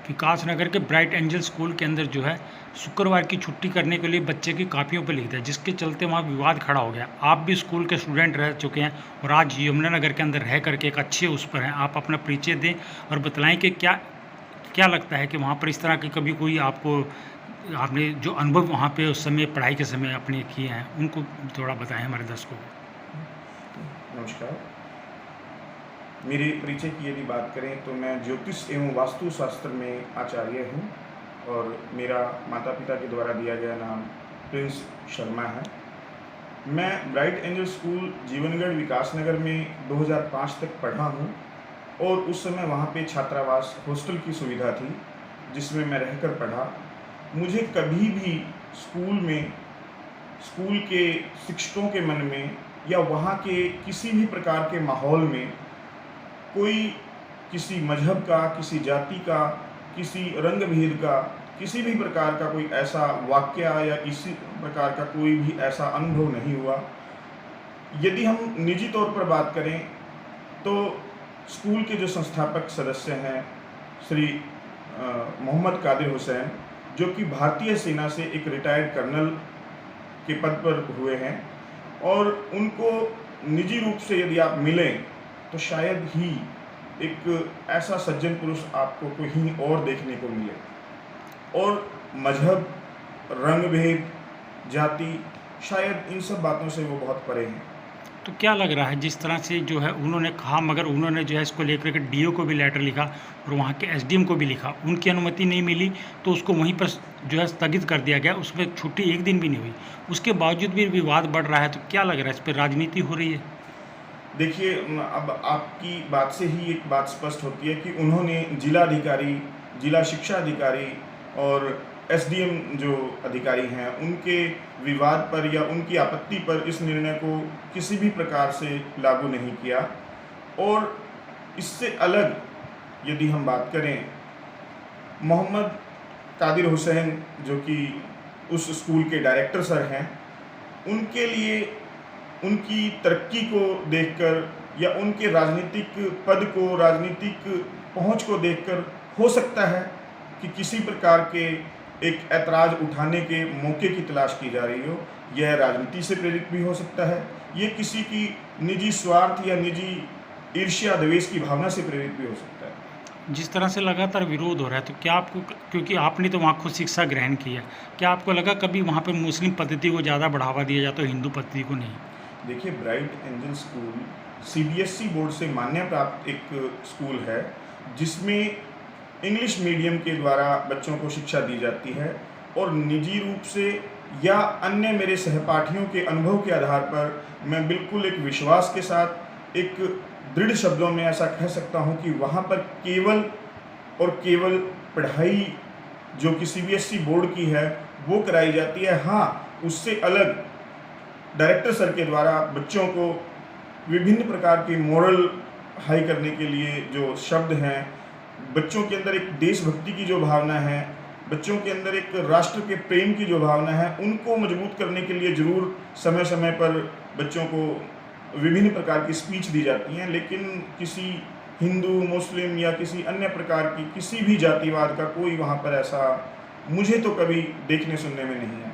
विकास नगर के bright angel school के अंदर जो है शुक्रवार की छुट्टी करने के लिए बच्चे की कापियों पर लिख दिया, जिसके चलते वहाँ विवाद खड़ा हो गया। आप भी स्कूल के स्टूडेंट रह चुके हैं और आज यमुनानगर के अंदर रह करके एक अच्छे उस पर हैं। आप अपना परिचय दें और बतलाएं कि क्या क्या लगता है कि वहाँ पर इस तरह की कभी कोई आपने जो अनुभव वहाँ पे उस समय पढ़ाई के समय अपने किए हैं उनको थोड़ा बताएं हमारे दर्शकों को। नमस्कार। मेरे परिचय की यदि बात करें तो मैं ज्योतिष एवं वास्तु शास्त्र में आचार्य हूँ और मेरा माता पिता के द्वारा दिया गया नाम प्रिंस शर्मा है। मैं ब्राइट एंजल स्कूल जीवनगढ़ विकास नगर में 2005 तक पढ़ा हूँ और उस समय वहाँ पे छात्रावास हॉस्टल की सुविधा थी जिसमें मैं रहकर पढ़ा। मुझे कभी भी स्कूल के शिक्षकों के मन में या वहाँ के किसी भी प्रकार के माहौल में कोई किसी मजहब का, किसी जाति का, किसी रंग भेद का, किसी भी प्रकार का कोई ऐसा वाक्य या इसी प्रकार का कोई भी ऐसा अनुभव नहीं हुआ। यदि हम निजी तौर पर बात करें तो स्कूल के जो संस्थापक सदस्य हैं श्री मोहम्मद कादिर हुसैन, जो कि भारतीय सेना से एक रिटायर्ड कर्नल के पद पर हुए हैं, और उनको निजी रूप से यदि आप मिलें तो शायद ही एक ऐसा सज्जन पुरुष आपको कहीं और देखने को मिले। और मजहब, रंग भेद, जाति, शायद इन सब बातों से वो बहुत परे हैं। तो क्या लग रहा है जिस तरह से जो है उन्होंने कहा, मगर उन्होंने जो है इसको लेकर के डीओ को भी लेटर लिखा और वहाँ के एसडीएम को भी लिखा, उनकी अनुमति नहीं मिली तो उसको वहीं पर जो है स्थगित कर दिया गया। उसमें छुट्टी एक दिन भी नहीं हुई, उसके बावजूद भी विवाद बढ़ रहा है। तो क्या लग रहा है इस पर राजनीति हो रही है? देखिए, अब आपकी बात से ही एक बात स्पष्ट होती है कि उन्होंने जिलाधिकारी, जिला शिक्षा अधिकारी और एसडीएम जो अधिकारी हैं उनके विवाद पर या उनकी आपत्ति पर इस निर्णय को किसी भी प्रकार से लागू नहीं किया। और इससे अलग यदि हम बात करें, मोहम्मद कादिर हुसैन जो कि उस स्कूल के डायरेक्टर सर हैं, उनके लिए उनकी तरक्की को देखकर या उनके राजनीतिक पद को, राजनीतिक पहुंच को देखकर हो सकता है कि किसी प्रकार के एक ऐतराज़ उठाने के मौके की तलाश की जा रही हो। यह राजनीति से प्रेरित भी हो सकता है, ये किसी की निजी स्वार्थ या निजी ईर्ष्या द्वेष की भावना से प्रेरित भी हो सकता है। जिस तरह से लगातार विरोध हो रहा है, तो क्या आपको, क्योंकि आपने तो वहाँ खुद शिक्षा ग्रहण किया, क्या आपको लगा कभी वहाँ पर मुस्लिम पद्धति को ज़्यादा बढ़ावा दिया जाता है, हिंदू पद्धति को नहीं? देखिए, bright angel school CBSE board से मान्य प्राप्त एक स्कूल है जिसमें इंग्लिश मीडियम के द्वारा बच्चों को शिक्षा दी जाती है। और निजी रूप से या अन्य मेरे सहपाठियों के अनुभव के आधार पर मैं बिल्कुल एक विश्वास के साथ एक दृढ़ शब्दों में ऐसा कह सकता हूं कि वहां पर केवल और केवल पढ़ाई जो कि सीबीएसई बोर्ड की है वो कराई जाती है। हाँ, उससे अलग डायरेक्टर सर के द्वारा बच्चों को विभिन्न प्रकार की मोरल हाई करने के लिए जो शब्द हैं, बच्चों के अंदर एक देशभक्ति की जो भावना है, बच्चों के अंदर एक राष्ट्र के प्रेम की जो भावना है, उनको मजबूत करने के लिए ज़रूर समय समय पर बच्चों को विभिन्न प्रकार की स्पीच दी जाती हैं। लेकिन किसी हिंदू, मुस्लिम या किसी अन्य प्रकार की किसी भी जातिवाद का कोई वहाँ पर ऐसा मुझे तो कभी देखने सुनने में नहीं आया।